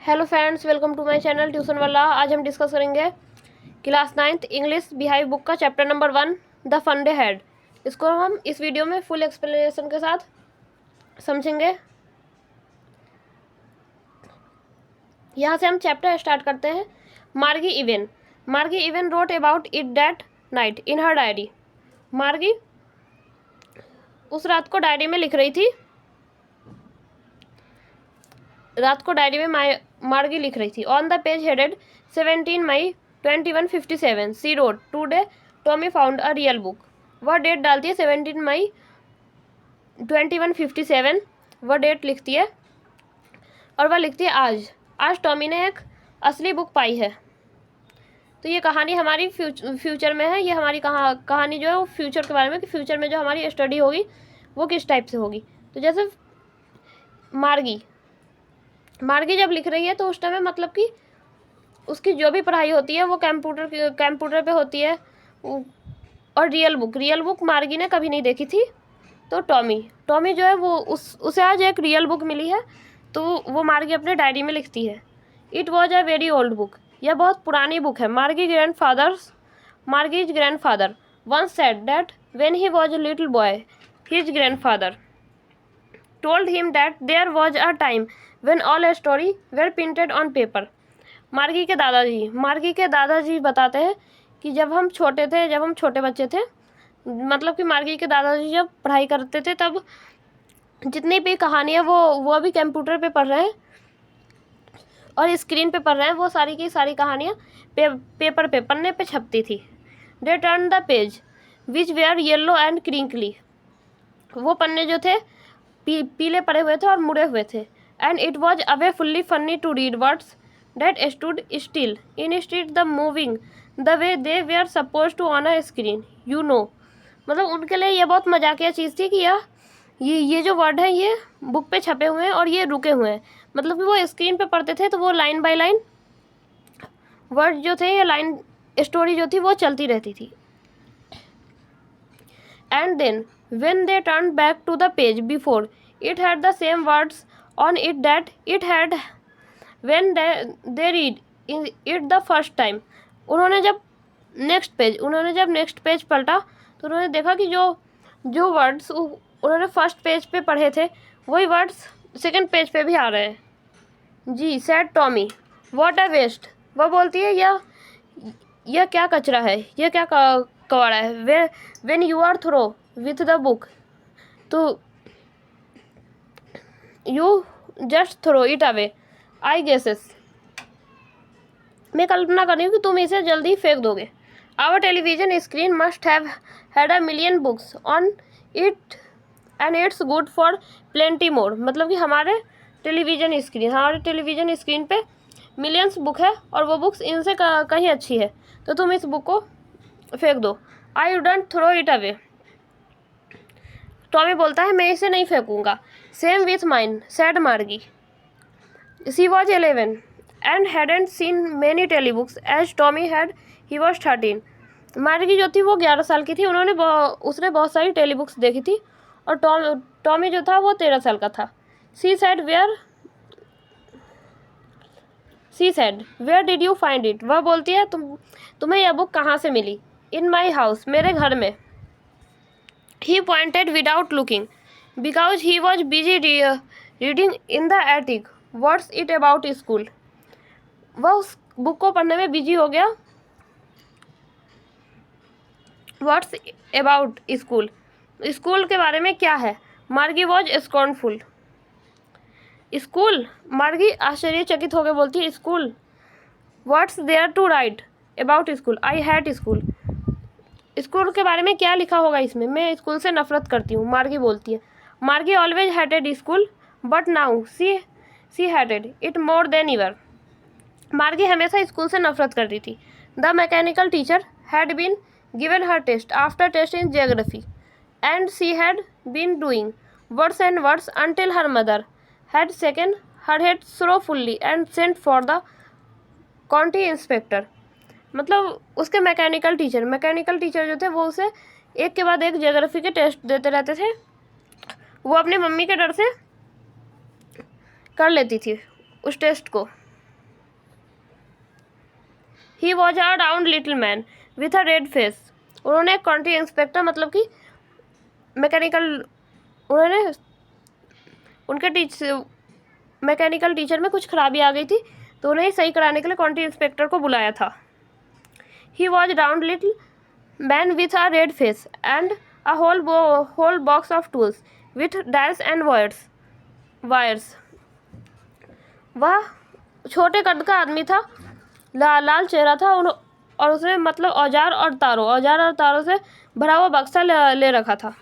Hello friends, welcome to my channel tuition वाला। आज हम डिस्कस करेंगे class 9th English Beehive book का chapter number 1 the fun they had. इसको हम इस वीडियो में फुल एक्सप्लेनेशन के साथ समझेंगे। यहाँ से हम चैप्टर स्टार्ट करते हैं। मार्गी even wrote about it that night in her diary. मार्गी उस रात को डायरी में लिख रही थी। मार्गी लिख रही थी। On the page headed 17 May 2157 she wrote today Tommy found a real book. वह डेट डालती है 17 मई 2157, वह डेट लिखती है और वह लिखती है आज टॉमी ने एक असली बुक पाई है। तो ये कहानी हमारी फ्यूचर में है। ये हमारी कहानी जो है वो फ्यूचर के बारे में, कि फ्यूचर में जो हमारी स्टडी होगी वो किस टाइप से होगी। तो जैसे मार्गी जब लिख रही है तो उस टाइम में मतलब कि उसकी जो भी पढ़ाई होती है वो कंप्यूटर पे होती है। और रियल बुक मार्गी ने कभी नहीं देखी थी। तो टॉमी जो है वो उसे आज एक रियल बुक मिली है, तो वो मार्गी अपने डायरी में लिखती है। It was a very old book. यह बहुत पुरानी बुक है। मार्गीज grandfather once said that when he was a little boy, his grandfather told him that there was a time when all stories were printed on paper. मार्गी के दादाजी बताते हैं कि जब हम छोटे बच्चे थे, मतलब कि मार्गी के दादाजी जब पढ़ाई करते थे तब जितनी भी कहानियाँ वो अभी कंप्यूटर पे पढ़ रहे हैं और स्क्रीन पे पढ़ रहे हैं, वो सारी की सारी कहानियाँ पेपर पे पन्ने पे छपती थी। They turn the page which were yellow and crinkly. वो पन्ने जो थे पीले पड़े हुए थे और मुड़े हुए थे। And it was awfully funny to read words that stood still instead the moving the way they were supposed to on a screen, you know। मतलब उनके लिए ये बहुत मजाकिया चीज़ थी कि ये जो वर्ड है ये बुक पे छपे हुए हैं और ये रुके हुए हैं। मतलब कि वो स्क्रीन पे पढ़ते थे तो वो लाइन बाय लाइन वर्ड जो थे, ये लाइन स्टोरी जो थी वो चलती रहती थी। And then when they turned back to the page before it had the same words on it that it had when they read it the first time। उन्होंने जब नेक्स्ट पेज पलटा तो उन्होंने देखा कि जो वर्ड्स उन्होंने फर्स्ट पेज पे पढ़े थे वही वर्ड्स सेकंड पेज पे भी आ रहे हैं। She said Tommy what a waste. वह बोलती है यह क्या कचरा है, यह क्या कबाड़ा है। When you are through with the book तो you just throw it away I guesses. मैं कल्पना कर रही हूँ कि तुम इसे जल्दी फेंक दोगे। Our television screen must have had a million books on it and it's good for plenty more. मतलब कि हमारे टेलीविजन स्क्रीन पे मिलियंस बुक है और वो बुक्स इनसे कहीं अच्छी है, तो तुम इस बुक को फेंक दो। I wouldn't throw it away. Tommy बोलता है मैं इसे नहीं फेंकूंगा। Same with mine said Margie. She was 11 and hadn't seen many telebooks as Tommy had। He was 13। मार्गी जो थी वो 11 साल की थी। उसने बहुत सारी टेलीबुक्स देखी थी और टॉमी जो था वो 13 साल का था। She said where did you find it। वह बोलती है तुम्हें यह बुक कहाँ से मिली। In my house, मेरे घर में। He pointed without looking because he was busy reading in the attic। What's it about school। वह उस बुक को पढ़ने में बिजी हो गया। What's about school, स्कूल के बारे में क्या है। मार्गी वॉज स्कॉर्नफुल। स्कूल, मार्गी आश्चर्यचकित होकर बोलती है school. What's there to write about school, I hate school। School के बारे में क्या लिखा होगा इसमें, मैं स्कूल से नफरत करती हूँ, मार्गी बोलती है। Margie always hated school but now she hated it more than ever. Margie हमेशा स्कूल से नफरत करती थी। The mechanical teacher had been given her test after test in geography and she had been doing worse and worse until her mother had shaken her head sorrowfully and sent for the county inspector. मतलब उसके mechanical teacher जो थे वो उसे एक के बाद एक जियोग्राफी के टेस्ट देते रहते थे। वो अपनी मम्मी के डर से कर लेती थी उस टेस्ट को। He was a round little man with a red face. उन्होंने क्वांटिटी इंस्पेक्टर मतलब कि मैकेनिकल, उन्होंने उनके मैकेनिकल टीचर में कुछ खराबी आ गई थी तो उन्हें सही कराने के लिए क्वांटिटी इंस्पेक्टर को बुलाया था। He was round little man with a red face and a whole box of tools with dials and wires. वह छोटे कद का आदमी था, लाल चेहरा था और उसने मतलब औजार और तारों से भरा हुआ बक्सा ले रखा था।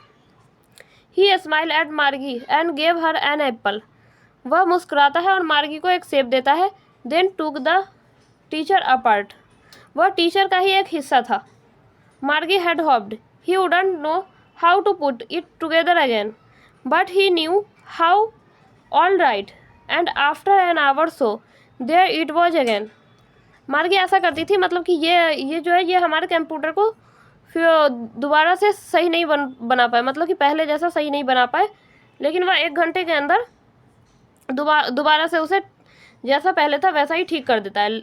He smile at Margie and gave her an apple. वह मुस्कुराता है और मार्गी को एक सेब देता है। Then took the teacher apart. वह टीचर का ही एक हिस्सा था। Margie had hoped he wouldn't know how to put it together again, but he knew how. All right, and after an hour so there it was again. Margie ऐसा करती थी मतलब कि ये जो है ये हमारे कंप्यूटर को फिर दोबारा से सही नहीं बना पाए, मतलब कि पहले जैसा सही नहीं बना पाए, लेकिन वह 1 घंटे के अंदर दोबारा से उसे जैसा पहले था वैसा ही ठीक कर देता है।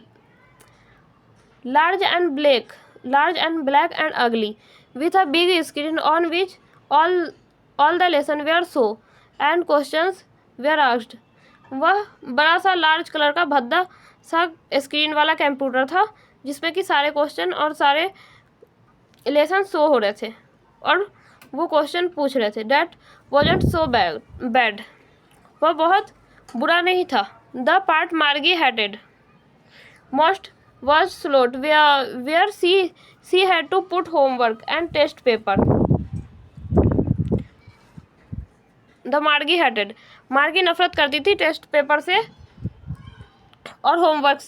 Large and black and ugly with a big screen on which all the lesson were show and questions were asked. वह बड़ा सा लार्ज कलर का भद्दा सा स्क्रीन वाला कंप्यूटर था जिसमें कि सारे क्वेश्चन और सारे लेसन शो हो रहे थे और वो क्वेश्चन पूछ रहे थे। That wasn't so bad. वह बहुत बुरा नहीं था। द पार्ट मार्गी hatted most was slot where she had to put homework and test paper. The मार्गी hated, मार्गी नफरत करती थी टेस्ट पेपर से और होमवर्क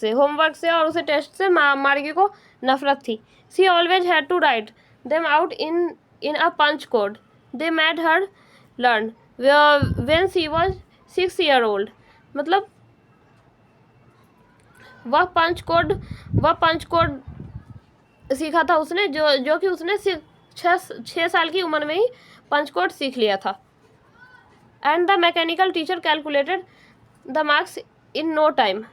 से और उसे टेस्ट से मार्गी को नफरत थी। She always had to write them out in a punch code they made her learn when she was 6 years old। मतलब वह पंच कोड सीखा था उसने, जो कि उसने 6 साल की उम्र में ही पंच कोड सीख लिया था। And the mechanical teacher calculated the marks in no time.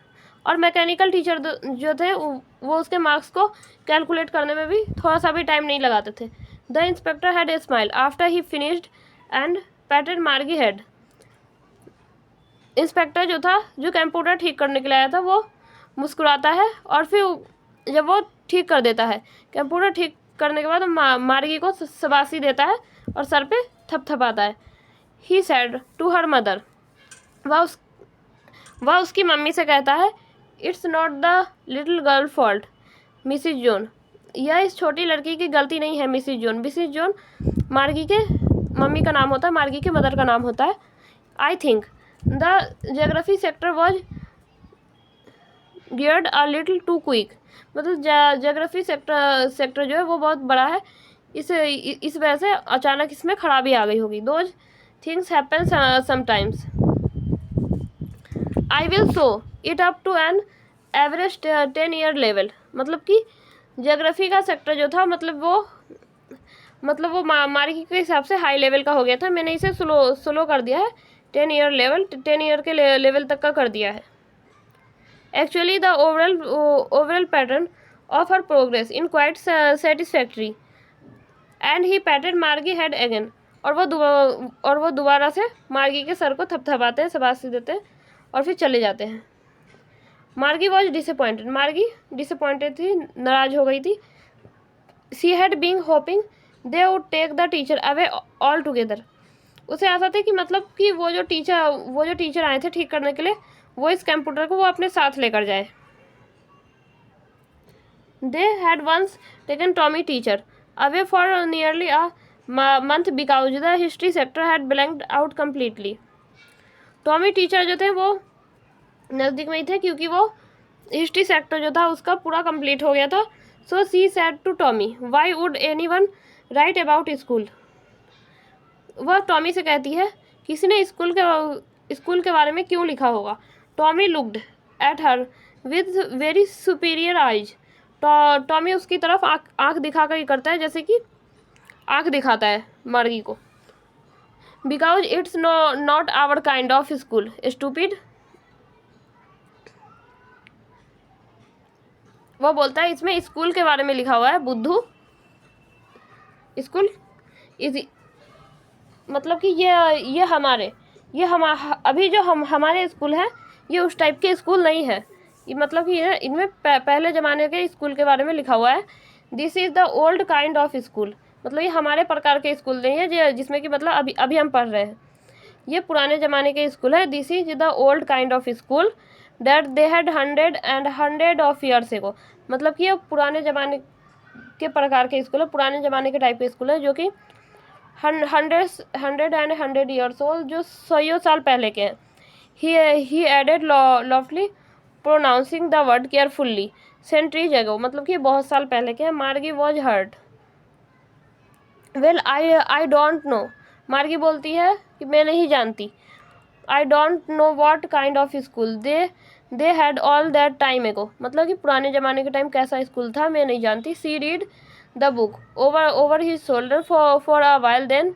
और मैकेनिकल टीचर जो थे वो उसके मार्क्स को कैलकुलेट करने में भी थोड़ा सा भी टाइम नहीं लगाते थे। The inspector had a smile after he finished and पैटेड मार्गी हेड। इंस्पेक्टर जो था, जो कंप्यूटर ठीक करने के लिए आया था, वो मुस्कुराता है और फिर जब वो ठीक कर देता है कंप्यूटर ठीक करने के बाद मार्गी को शाबाशी देता है और सर पे थपथपाता है। He said to her mother. वह उसकी मम्मी से कहता है, it's not the little girl fault Mrs Jones. यह इस छोटी लड़की की गलती नहीं है मिसिज जोन। मिसिज जोन मार्गी के मम्मी का नाम होता है, मार्गी के मदर का नाम होता है। I think the geography sector was geared a little too quick. मतलब ज्योग्राफी सेक्टर जो है वो बहुत बड़ा है, इस वजह से अचानक इसमें खराबी आ गई होगी। Those things happen sometimes. I will show it up to an average 10 year level. मतलब कि ज्योग्राफी का सेक्टर जो था मतलब वो मार्गी के हिसाब से हाई लेवल का हो गया था। मैंने इसे स्लो कर दिया है, 10 ईयर के लेवल तक का कर दिया है। Actually, the overall pattern of her progress in quite satisfactory. And he patted Margie head again. और वो दोबारा से मार्गी के सर को थपथपाते हैं, शाबाशी देते हैं और फिर चले जाते हैं। Margie was disappointed. मार्गी डिसअपॉइंटेड थी, नाराज हो गई थी। She had been hoping they would take the teacher away altogether. उसे आशा थी कि मतलब कि वो जो टीचर आए थे ठीक करने के लिए वो इस कंप्यूटर को वो अपने साथ लेकर जाए। They had once taken Tommy teacher away for nearly a month because the history sector had blanked out completely. Tommy teacher जो थे वो नज़दीक में ही थे क्योंकि वो हिस्ट्री सेक्टर जो था उसका पूरा कंप्लीट हो गया था। So she said to Tommy, why would anyone write about school. वह टॉमी से कहती है, किसी ने स्कूल के बारे में क्यों लिखा होगा। Tommy looked at her with very superior eyes. Tommy उसकी तरफ आँख दिखाकर ही करता है, जैसे कि आँख दिखाता है मार्गी को। Because it's not our kind of school stupid. वह बोलता है इसमें स्कूल के बारे में लिखा हुआ है बुद्धू, स्कूल इज, मतलब कि ये हमारे, ये हम अभी जो हमारे स्कूल हैं ये उस टाइप के स्कूल नहीं है। ये मतलब कि ये इनमें पहले ज़माने के स्कूल के बारे में लिखा हुआ है। This is the old kind of school, मतलब ये हमारे प्रकार के स्कूल नहीं है जिसमें कि मतलब अभी अभी हम पढ़ रहे हैं। ये पुराने ज़माने के स्कूल है। This is the old kind of school that they had hundred of years ago, मतलब कि ये पुराने ज़माने के प्रकार के स्कूल है, पुराने ज़माने के टाइप के स्कूल है जो कि हंड्रेड ईयर्स ओल्ड, जो 100 साल पहले के हैं। He added loftily pronouncing the word carefully centuries ago, मतलब कि बहुत साल पहले के हैं। Margie was hurt, well I don't know, Margie बोलती है कि मैं नहीं जानती। I don't know what kind of school they had all that time ago, मतलब कि पुराने ज़माने के टाइम कैसा स्कूल था मैं नहीं जानती। She read the book over his shoulder for a while then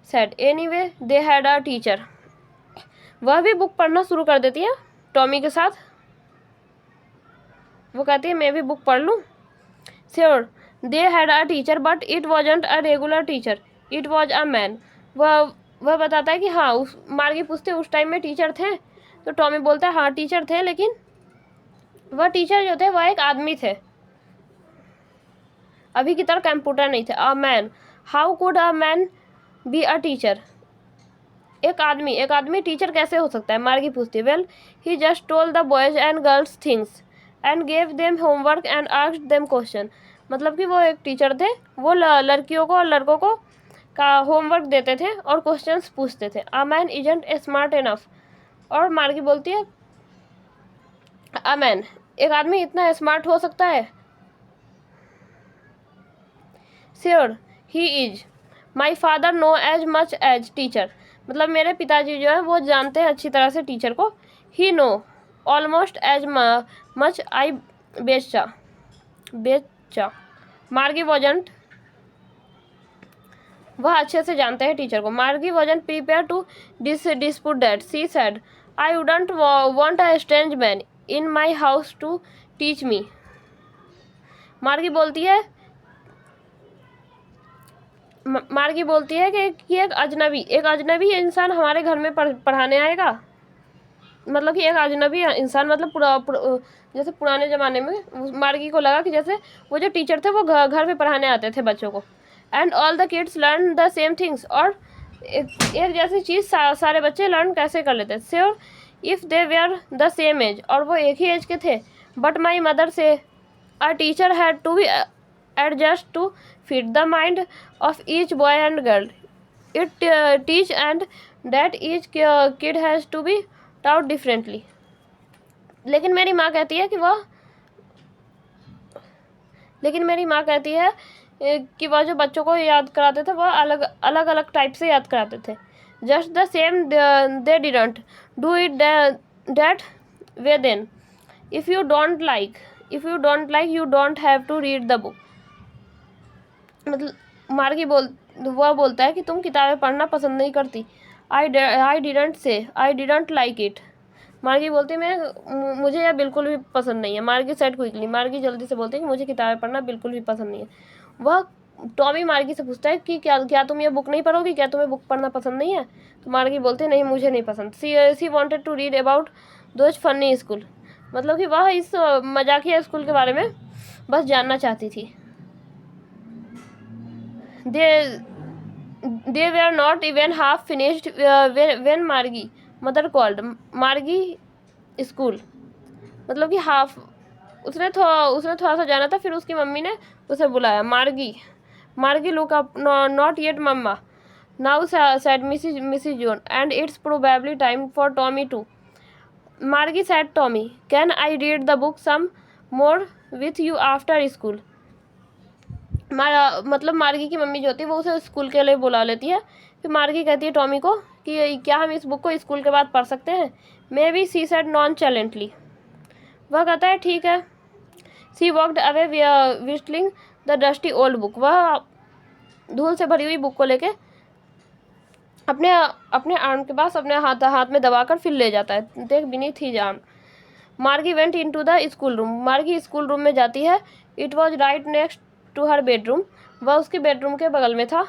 said anyway they had a teacher. वह भी बुक पढ़ना शुरू कर देती है टॉमी के साथ। वो कहती है मैं भी बुक पढ़ लूँ। Sure they had a teacher but it wasn't a regular teacher, it was a man. वह बताता है कि हाँ, उस मार्गी पूछते उस टाइम में टीचर थे, तो टॉमी बोलता है हाँ टीचर थे, लेकिन वह टीचर जो थे वह एक आदमी थे, अभी की तरह कंप्यूटर नहीं थे। A man, how could a man be a teacher, एक आदमी टीचर कैसे हो सकता है, मार्गी पूछती है। Well he just told the boys and girls things and gave them homework and asked them question, मतलब कि वो एक टीचर थे, वो लड़कियों को और लड़कों को का होमवर्क देते थे और क्वेश्चंस पूछते थे। A man isn't smart enough, और मार्गी बोलती है अ मैन, एक आदमी इतना स्मार्ट हो सकता है। Sure he is, my father know as much as teacher, मतलब मेरे पिताजी जो है वो जानते हैं अच्छी तरह से टीचर को। He know almost as much I betcha Margie wasn't, वह अच्छे से जानते हैं टीचर को। Margie wasn't prepared to dispute that, she said I wouldn't want a strange man in my house to teach me. Margie बोलती है कि एक अजनबी इंसान हमारे घर में पढ़ाने आएगा, मतलब कि एक अजनबी इंसान, मतलब जैसे पुराने ज़माने में मार्गी को लगा कि जैसे वो जो टीचर थे वो घर पे पढ़ाने आते थे बच्चों को। And all the kids learn the same things, और एक जैसी चीज़ सारे बच्चे लर्न कैसे कर लेते। Sure if they were the same age, और वो एक ही एज के थे। But my mother say a teacher had to be adjust to fit the mind of each boy and girl it teach, and that each kid has to be taught differently. लेकिन मेरी माँ कहती है कि वह जो बच्चों को याद कराते थे वह अलग अलग टाइप से याद कराते थे। Just the same they didn't do it that way then, if you don't like you don't have to read the book, मतलब वह बोलता है कि तुम किताबें पढ़ना पसंद नहीं करती। आई डिडंट लाइक इट, मार्गी बोलती है मुझे यह बिल्कुल भी पसंद नहीं है। मार्गी सेड क्विकली, मार्गी जल्दी से बोलती है कि मुझे किताबें पढ़ना बिल्कुल भी पसंद नहीं है। वह टॉमी मार्गी से पूछता है कि क्या तुम ये बुक नहीं पढ़ोगी, क्या तुम्हें बुक पढ़ना पसंद नहीं है। तो मार्गी बोलती है नहीं मुझे नहीं पसंद। She wanted to read about those funny school, मतलब कि वह इस मजाकिया स्कूल के बारे में बस जानना चाहती थी। They were not even half finished when मार्गी मदर कॉल्ड मार्गी स्कूल, मतलब कि हाफ उसने थोड़ा सा जाना था, फिर उसकी मम्मी ने उसे बुलाया। Margie look up, not yet mamma now said Mrs John, and it's probably time for Tommy too. Margie said Tommy can I read the book some more with you after school. मतलब Margie की mummy जो होती है वो उसे school के लिए बुला लेती है। फिर मार्गी कहती है टॉमी को कि क्या हम इस बुक को स्कूल के बाद पढ़ सकते हैं। Maybe, she said nonchalantly, वह कहता है ठीक है। She walked away whistling the dusty old book, वह धूल से भरी हुई बुक को लेके अपने आर्म के पास अपने हाथ में दबाकर फिर ले जाता है। देख beneath his arm, Margie went into the school room, Margie school room में जाती है। It was right next to her bedroom, वह उसकी बेडरूम के बगल में था।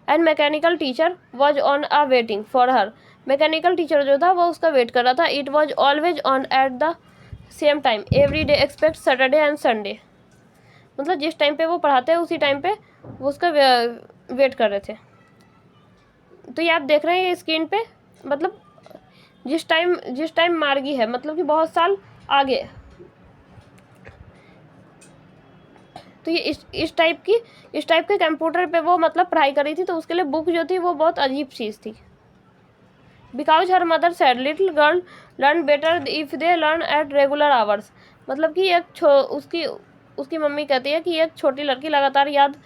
And mechanical teacher was on a waiting for her, mechanical teacher जो था वो उसका वेट कर रहा था। It was always on at the same time every day except Saturday and Sunday, मतलब जिस टाइम पे वो पढ़ाते हैं उसी टाइम पे वो उसका वेट कर रहे थे। तो ये आप देख रहे हैं ये स्क्रीन पे, मतलब जिस टाइम मार्गी है मतलब कि बहुत साल आगे। तो ये इस टाइप के कंप्यूटर पे वो मतलब पढ़ाई कर रही थी, तो उसके लिए बुक जो थी वो बहुत अजीब चीज़ थी। Because her mother said little girl learn better if they learn at regular hours, मतलब कि उसकी मम्मी कहती है कि एक छोटी लड़की लगातार याद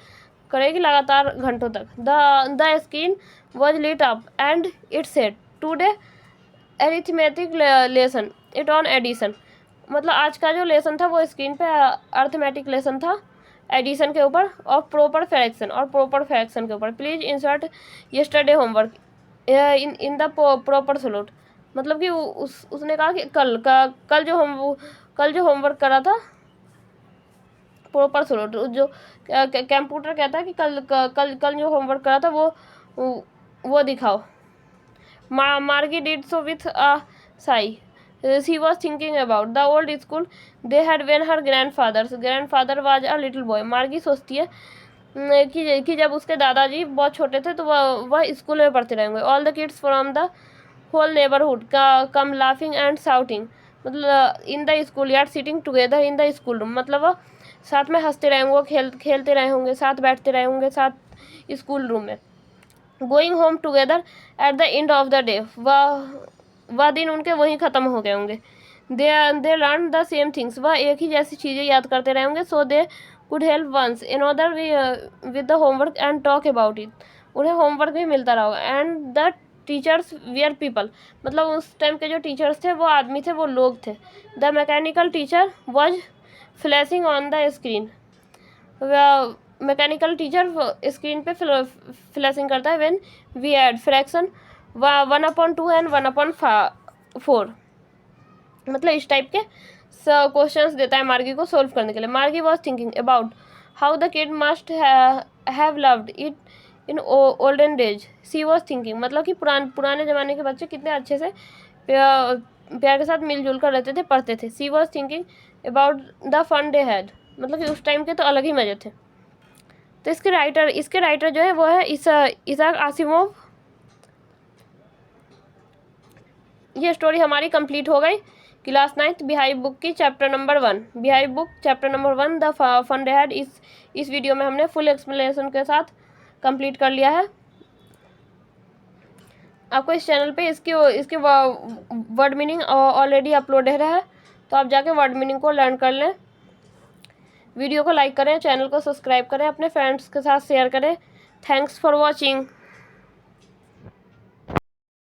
करेगी लगातार घंटों तक। The screen was lit up and it said today arithmetic lesson it on addition, मतलब आज का जो लेसन था वो स्क्रीन पे अर्थमेटिक लेसन था एडिशन के ऊपर और प्रॉपर फ्रैक्शन के ऊपर। Please insert yesterday homework in the proper slot, मतलब कि उसने कहा कि कल जो होमवर्क करा था प्रॉपर स्लॉट, जो कंप्यूटर कहता है कि कल जो होमवर्क करा था वो दिखाओ। मार्गी did so with a Sai, she was thinking about the old school they had when her grandfather was a little boy। मार्गी सोचती है कि जब उसके दादाजी बहुत छोटे थे तो वह स्कूल में पढ़ते रहेंगे। All the kids from the whole neighbourhood come laughing and shouting, मतलब in the school yard sitting together in the school room, मतलब वह साथ में हंसते रहे होंगे, खेलते रहे होंगे, साथ बैठते रहे होंगे साथ स्कूल रूम में। Going home together at the end of the day, वह दिन उनके वहीं ख़त्म हो गए होंगे। They learn the same things, वह एक ही जैसी चीज़ें याद करते रहे होंगे। So they could help one another with the homework and talk about it, उन्हें होमवर्क भी मिलता रहा होगा। And the teachers were people, मतलब उस टाइम के जो टीचर्स थे वो आदमी थे, वो लोग थे। The mechanical teacher was flashing on the screen, mechanical teacher screen पे फ्लैशिंग करता है। When we add fraction 1/2 and 1/4, मतलब इस टाइप के क्वेश्चंस देता है मार्गी को सोल्व करने के लिए। Margie was thinking about how the kid must have loved it in olden days. She was thinking, मतलब कि पुराने ज़माने के बच्चे कितने अच्छे से प्यार के साथ मिलजुल कर रहते थे, पढ़ते थे। She was thinking about the fun they had, मतलब कि उस टाइम के तो अलग ही मज़े थे। तो इसके राइटर जो है वो है इसाक आसिमोव। ये स्टोरी हमारी कंप्लीट हो गई क्लास 9th बिहाइव बुक की chapter number 1, Beehive book chapter number 1 the fun they had. इस वीडियो में हमने फुल एक्सप्लेनेशन के साथ कंप्लीट कर लिया है। आपको इस चैनल पे इसके वर्ड मीनिंग ऑलरेडी अपलोड है, तो आप जाके वर्ड मीनिंग को लर्न कर लें। वीडियो को लाइक करें, चैनल को सब्सक्राइब करें, अपने फ्रेंड्स के साथ शेयर करें। Thanks for watching.